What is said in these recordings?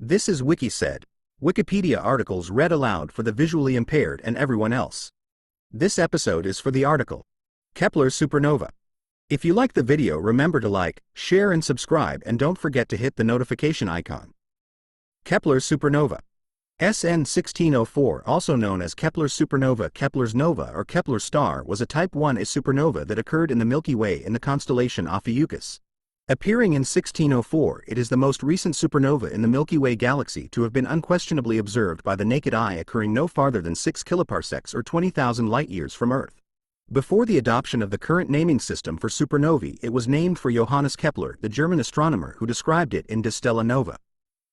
This is WikiSaid, Wikipedia articles read aloud for the visually impaired and everyone else. This episode is for the article, Kepler's Supernova. If you like the video, remember to like, share and subscribe, and don't forget to hit the notification icon. Kepler's Supernova. SN 1604, also known as Kepler's supernova, Kepler's nova, or Kepler's star, was a Type Ia supernova that occurred in the Milky Way in the constellation Ophiuchus. Appearing in 1604, it is the most recent supernova in the Milky Way galaxy to have been unquestionably observed by the naked eye, occurring no farther than 6 kiloparsecs or 20,000 light-years from Earth. Before the adoption of the current naming system for supernovae, it was named for Johannes Kepler, the German astronomer who described it in De Stella Nova.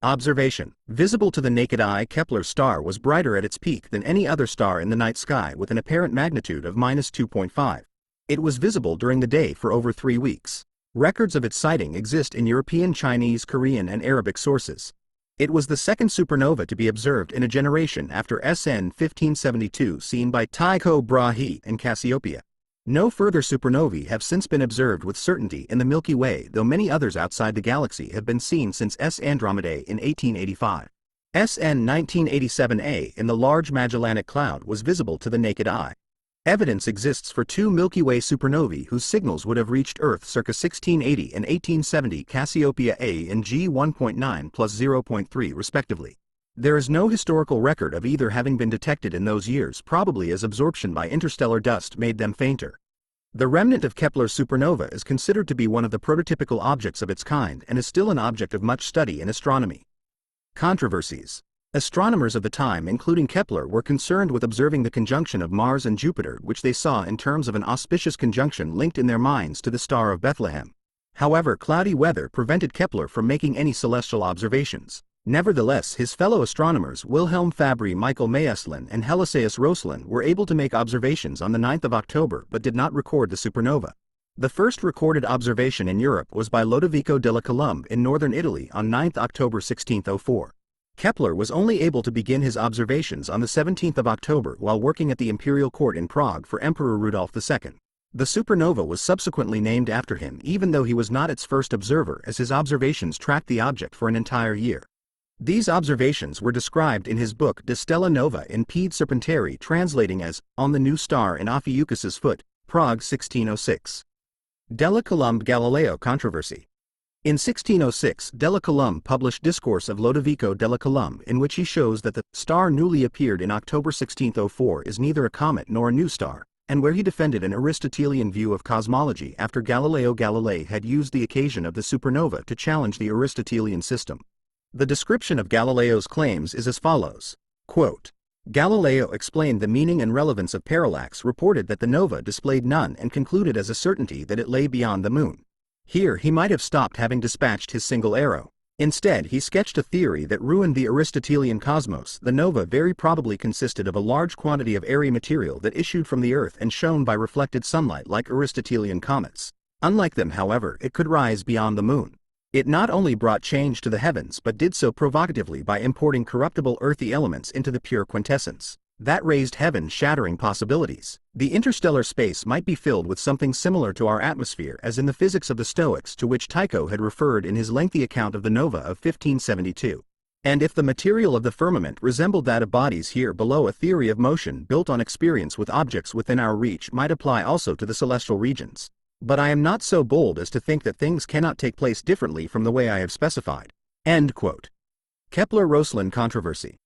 Observation. Visible to the naked eye, Kepler's star was brighter at its peak than any other star in the night sky, with an apparent magnitude of -2.5. It was visible during the day for over 3 weeks. Records of its sighting exist in European, Chinese, Korean, and Arabic sources. It was the second supernova to be observed in a generation after SN 1572, seen by Tycho Brahe and Cassiopeia. No further supernovae have since been observed with certainty in the Milky Way, though many others outside the galaxy have been seen since S Andromedae in 1885. SN 1987A in the Large Magellanic Cloud was visible to the naked eye. Evidence exists for 2 Milky Way supernovae whose signals would have reached Earth circa 1680 and 1870, Cassiopeia A and G 1.9 plus 0.3 respectively. There is no historical record of either having been detected in those years, probably as absorption by interstellar dust made them fainter. The remnant of Kepler's supernova is considered to be one of the prototypical objects of its kind and is still an object of much study in astronomy. Controversies. Astronomers of the time, including Kepler, were concerned with observing the conjunction of Mars and Jupiter, which they saw in terms of an auspicious conjunction linked in their minds to the Star of Bethlehem. However, cloudy weather prevented Kepler from making any celestial observations. Nevertheless, his fellow astronomers Wilhelm Fabry, Michael Maestlin, and Helisaeus Roslin were able to make observations on the 9th of October but did not record the supernova. The first recorded observation in Europe was by Lodovico della Colombe in northern Italy on 9th October 1604. Kepler was only able to begin his observations on the 17th of October while working at the imperial court in Prague for Emperor Rudolf II. The supernova was subsequently named after him, even though he was not its first observer, as his observations tracked the object for an entire year. These observations were described in his book De Stella Nova in Pede Serpentari, translating as On the New Star in Ophiuchus's Foot, Prague 1606. Della Colombe Galileo controversy. In 1606, Della Colombe published Discourse of Lodovico della Colombe, in which he shows that the star newly appeared in October 1604 is neither a comet nor a new star, and where he defended an Aristotelian view of cosmology after Galileo Galilei had used the occasion of the supernova to challenge the Aristotelian system. The description of Galileo's claims is as follows. Quote, Galileo explained the meaning and relevance of parallax, reported that the nova displayed none, and concluded as a certainty that it lay beyond the moon. Here he might have stopped, having dispatched his single arrow. Instead, he sketched a theory that ruined the Aristotelian cosmos. The nova very probably consisted of a large quantity of airy material that issued from the Earth and shone by reflected sunlight like Aristotelian comets. Unlike them, however, it could rise beyond the moon. It not only brought change to the heavens but did so provocatively by importing corruptible earthy elements into the pure quintessence. That raised heaven-shattering possibilities. The interstellar space might be filled with something similar to our atmosphere, as in the Physics of the Stoics, to which Tycho had referred in his lengthy account of the nova of 1572. And if the material of the firmament resembled that of bodies here below, a theory of motion built on experience with objects within our reach might apply also to the celestial regions. But I am not so bold as to think that things cannot take place differently from the way I have specified. End quote. Kepler-Roslin controversy.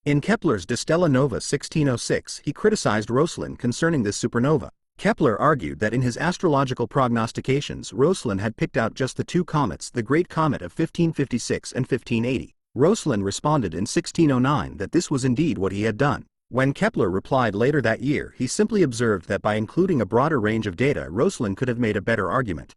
In Kepler's De Stella Nova 1606, he criticized Roslin concerning this supernova. Kepler argued that in his astrological prognostications, Roslin had picked out just the 2 comets, the Great Comet of 1556 and 1580. Roslin responded in 1609 that this was indeed what he had done. When Kepler replied later that year, he simply observed that by including a broader range of data, Roslin could have made a better argument.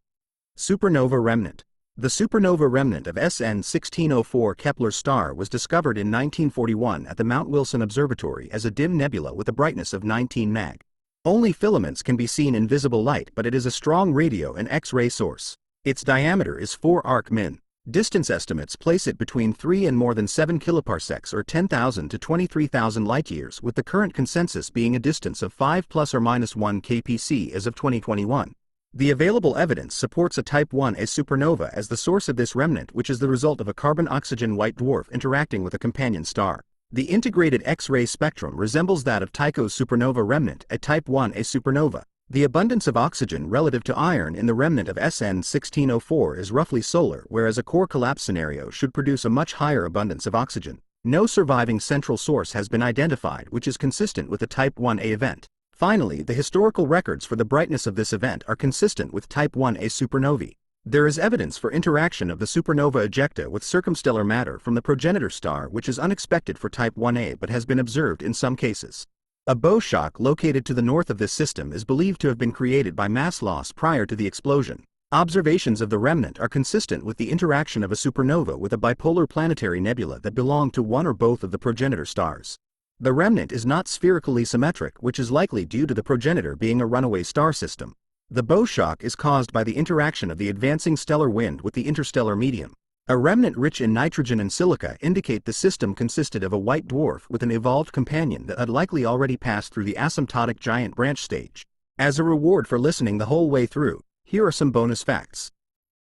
Supernova remnant. The supernova remnant of SN 1604 Kepler's star was discovered in 1941 at the Mount Wilson Observatory as a dim nebula with a brightness of 19 mag. Only filaments can be seen in visible light, but it is a strong radio and X-ray source. Its diameter is 4 arc-min. Distance estimates place it between 3 and more than 7 kiloparsecs or 10,000 to 23,000 light-years, with the current consensus being a distance of 5 plus or minus 1 kpc as of 2021. The available evidence supports a Type 1a supernova as the source of this remnant, which is the result of a carbon-oxygen white dwarf interacting with a companion star. The integrated X-ray spectrum resembles that of Tycho's supernova remnant, a Type 1a supernova. The abundance of oxygen relative to iron in the remnant of SN 1604 is roughly solar, whereas a core collapse scenario should produce a much higher abundance of oxygen. No surviving central source has been identified, which is consistent with a Type 1a event. Finally, the historical records for the brightness of this event are consistent with Type 1a supernovae. There is evidence for interaction of the supernova ejecta with circumstellar matter from the progenitor star, which is unexpected for Type 1a but has been observed in some cases. A bow shock located to the north of this system is believed to have been created by mass loss prior to the explosion. Observations of the remnant are consistent with the interaction of a supernova with a bipolar planetary nebula that belonged to one or both of the progenitor stars. The remnant is not spherically symmetric, which is likely due to the progenitor being a runaway star system. The bow shock is caused by the interaction of the advancing stellar wind with the interstellar medium. A remnant rich in nitrogen and silica indicate the system consisted of a white dwarf with an evolved companion that had likely already passed through the asymptotic giant branch stage. As a reward for listening the whole way through, here are some bonus facts.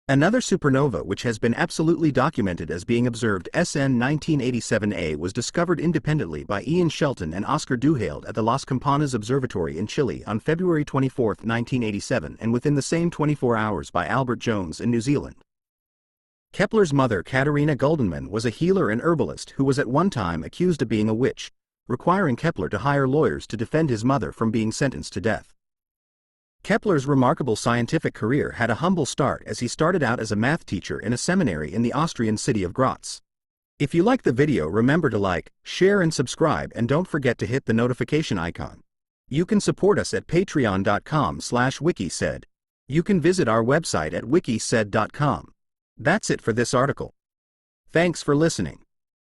Another supernova which has been absolutely documented as being observed, SN 1987A, was discovered independently by Ian Shelton and Oscar Duhalde at the Las Campanas Observatory in Chile on February 24, 1987, and within the same 24 hours by Albert Jones in New Zealand. Kepler's mother, Katarina Guldenmann, was a healer and herbalist who was at one time accused of being a witch, requiring Kepler to hire lawyers to defend his mother from being sentenced to death. Kepler's remarkable scientific career had a humble start as he started out as a math teacher in a seminary in the Austrian city of Graz. If you like the video, remember to like, share and subscribe, and don't forget to hit the notification icon. You can support us at patreon.com/WikiSaid. You can visit our website at wikisaid.com. That's it for this article. Thanks for listening.